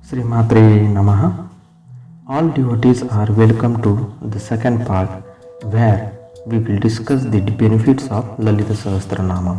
Sri Matre Namaha. All devotees are welcome to the second part where we will discuss the benefits of Lalita Sahasranama.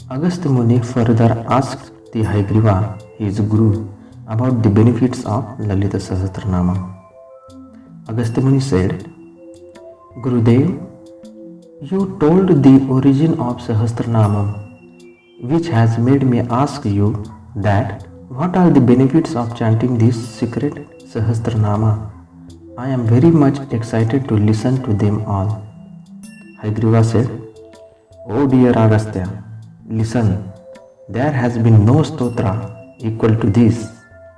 Agastya Muni further asked the Hayagriva, his guru, about the benefits of Lalita Sahasranama. Agastya Muni said, Gurudev, you told the origin of Sahasranama, which has made me ask you that what are the benefits of chanting this secret Sahasranama? I am very much excited to listen to them all. Hayagriva said, Oh dear Agastya, listen, there has been no stotra equal to this.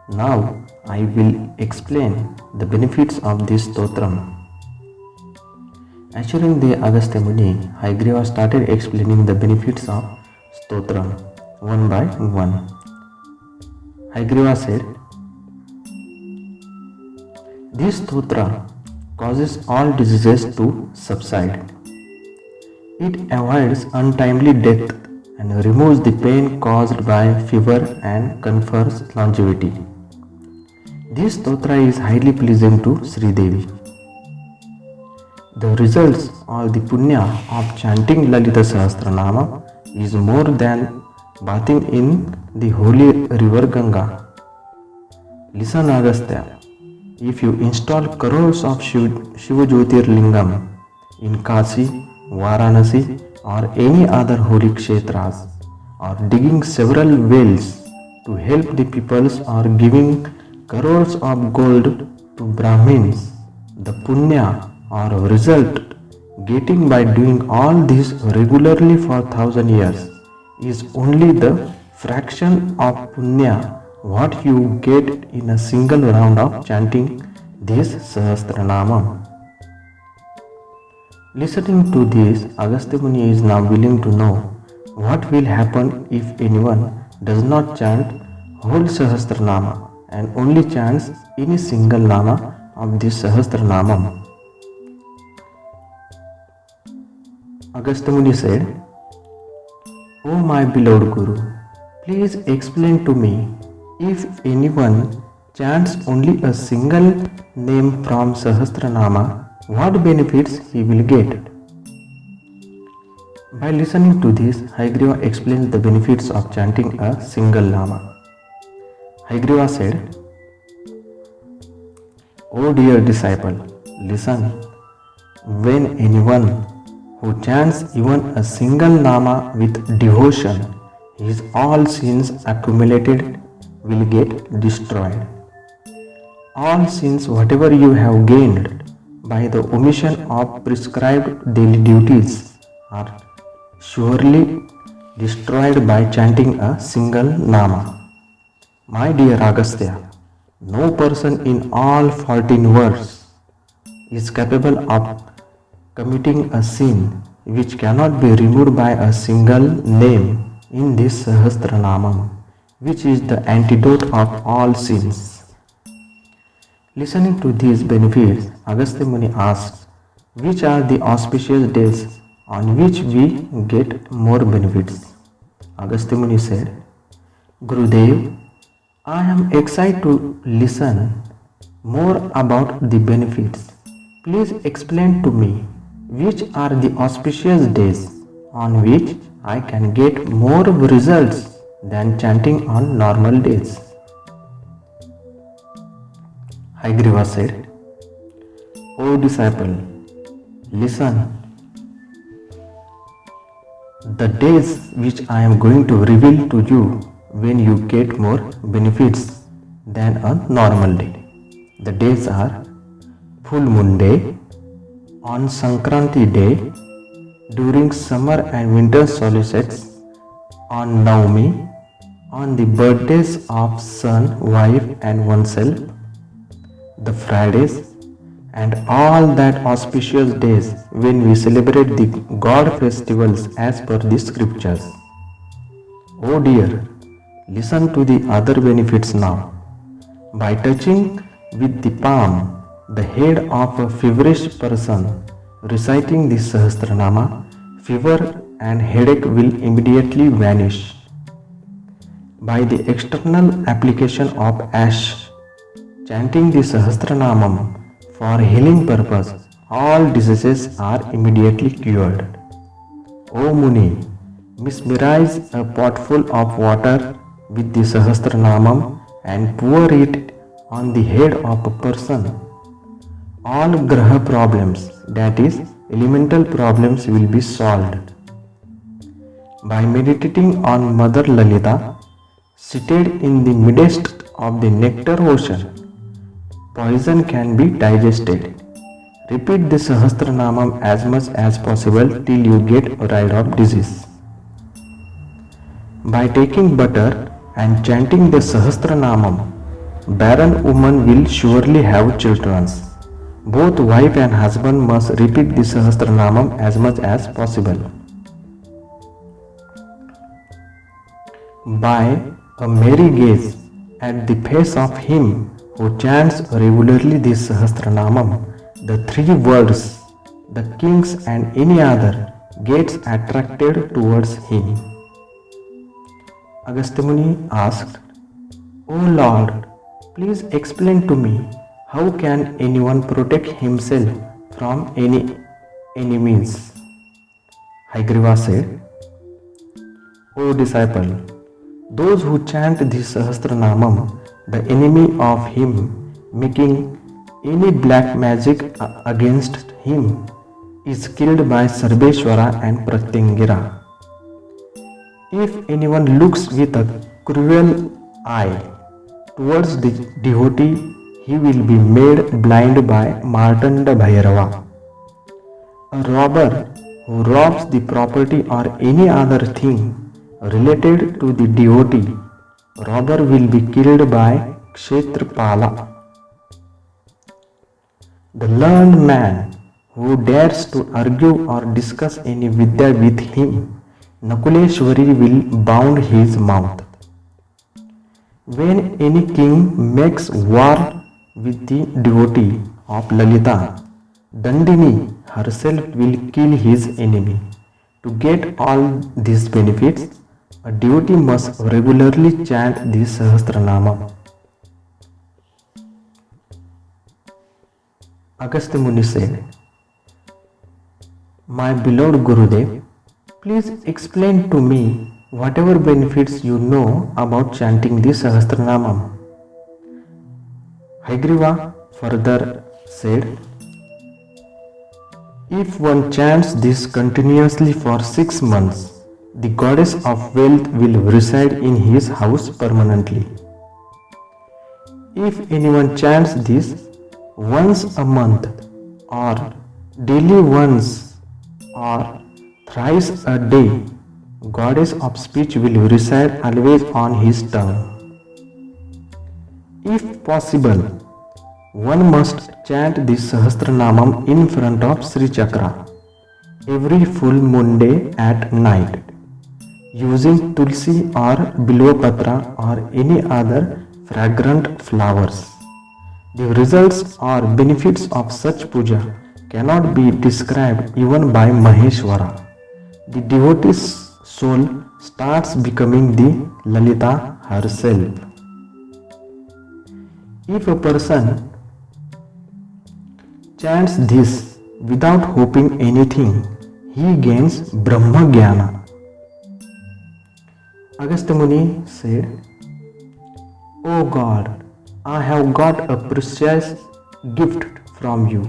Now I will explain the benefits of this stotram. Assuring the Agastya Muni, Hayagriva started explaining the benefits of stotram one by one. Hayagriva said, this stotra causes all diseases to subside. It avoids untimely death and removes the pain caused by fever and confers longevity. This stotra is highly pleasing to Sri Devi. The results or the punya of chanting Lalita Sahasranama is more than bathing in the holy river Ganga. Listen Agastya, if you install crores of Shiva Jyotirlingam in Kashi, Varanasi or any other holy kshetras, or digging several wells to help the peoples or giving crores of gold to Brahmins, the punya or result getting by doing all this regularly for 1,000 years is only the fraction of punya what you get in a single round of chanting this Sahasranama. Listening to this, Agastya Muni is now willing to know what will happen if anyone does not chant whole Sahasranama and only chants any single nama of this Sahasranama. Agastya Muni said, O my beloved Guru, please explain to me, if anyone chants only a single name from Sahasranama, what benefits he will get? By listening to this, Hayagriva explains the benefits of chanting a single nama. Hayagriva said, O dear disciple, listen. When anyone who chants even a single nama with devotion, his all sins accumulated will get destroyed. All sins whatever you have gained by the omission of prescribed daily duties are surely destroyed by chanting a single nama. My dear Agastya, no person in all 14 worlds is capable of committing a sin which cannot be removed by a single name in this Sahasranamam, which is the antidote of all sins. Listening to these benefits, Agastya Muni asks, which are the auspicious days on which we get more benefits? Agastya Muni said, Gurudev, I am excited to listen more about the benefits. Please explain to me which are the auspicious days on which I can get more results than chanting on normal days. Hayagriva said, O disciple, listen. The days which I am going to reveal to you when you get more benefits than a normal day. The days are Full Moon Day, on Sankranti Day, during summer and winter solstices, on Navami, on the birthdays of son, wife and oneself, the Fridays, and all that auspicious days when we celebrate the God festivals as per the scriptures. Oh dear, listen to the other benefits now. By touching with the palm the head of a feverish person reciting the Sahasranama, fever and headache will immediately vanish. By the external application of ash, chanting the Sahasranamam for healing purpose, all diseases are immediately cured. O Muni, mesmerize a potful of water with the Sahasranamam and pour it on the head of a person. All graha problems, that is, elemental problems, will be solved. By meditating on Mother Lalita, seated in the midst of the nectar ocean, poison can be digested. Repeat the Sahasranamam as much as possible till you get rid of disease. By taking butter and chanting the Sahasranamam, barren woman will surely have children. Both wife and husband must repeat the Sahasranamam as much as possible. By a merry gaze at the face of him who chants regularly this Sahasranamam, the three words, the kings and any other, gets attracted towards him. Agastya Muni asked, O Lord, please explain to me, how can anyone protect himself from any enemies? Haigriva said, O disciple, those who chant this Sahasranamam, the enemy of him making any black magic against him is killed by Sarveshwara and Pratyangira. If anyone looks with a cruel eye towards the devotee, he will be made blind by Martanda Bhairava. A robber who robs the property or any other thing related to the devotee, robber will be killed by Kshetrapala. The learned man who dares to argue or discuss any vidya with him, Nakuleshwari will bound his mouth. When any king makes war with the devotee of Lalita, Dandini herself will kill his enemy. To get all these benefits, a devotee must regularly chant this Sahasranamam. Agastya Muni said, My beloved Gurudev, please explain to me whatever benefits you know about chanting this Sahasranamam. Haigriva further said, If one chants this continuously for 6 months, the goddess of wealth will reside in his house permanently. If anyone chants this once a month, or daily once, or thrice a day, goddess of speech will reside always on his tongue. If possible, one must chant this Sahasranamam in front of Sri Chakra every full moon day at night, using tulsi or bilvapatra or any other fragrant flowers. The results or benefits of such puja cannot be described even by Maheshwara. The devotee's soul starts becoming the Lalita herself. If a person chants this without hoping anything, he gains Brahma Jnana. Agastya Muni said, O God, I have got a precious gift from you.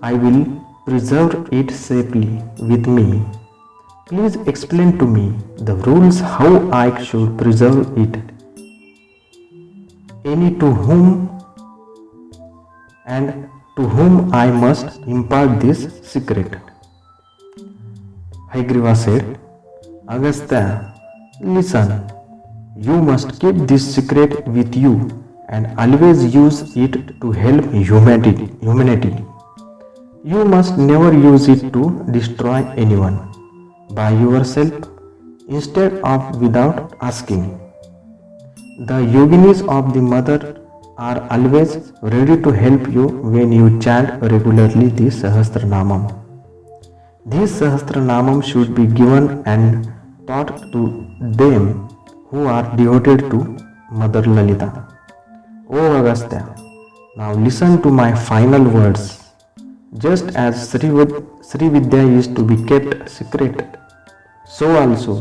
I will preserve it safely with me. Please explain to me the rules how I should preserve it. Any to whom and to whom I must impart this secret. Haigriva said, Agastya, listen, you must keep this secret with you and always use it to help humanity. You must never use it to destroy anyone by yourself instead of without asking. The yoginis of the mother are always ready to help you when you chant regularly this Sahasranamam. This Sahasranamam should be given and taught to them who are devoted to Mother Lalita. O Agastya, now listen to my final words. Just as Sri Vidya is to be kept secret, so also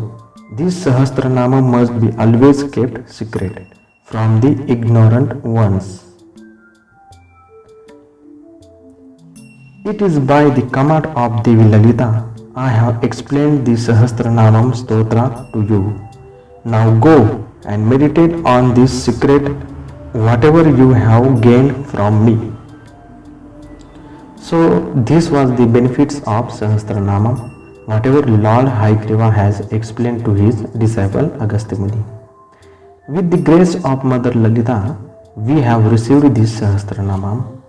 this Sahasranama must be always kept secret from the ignorant ones. It is by the command of Devi Lalita I have explained the Sahasranamam Stotra to you. Now go and meditate on this secret, whatever you have gained from me. So this was the benefits of Sahasranamam, whatever Lord Hayagriva has explained to his disciple Agastya Muni. With the grace of Mother Lalita, we have received this Sahasranamam.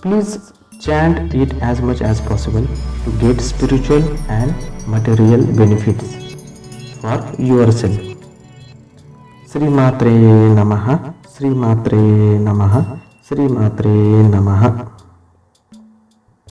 Please chant it as much as possible to get spiritual and material benefits for yourself. Sri Matre Namaha, Sri Matre Namaha, Sri Matre Namaha.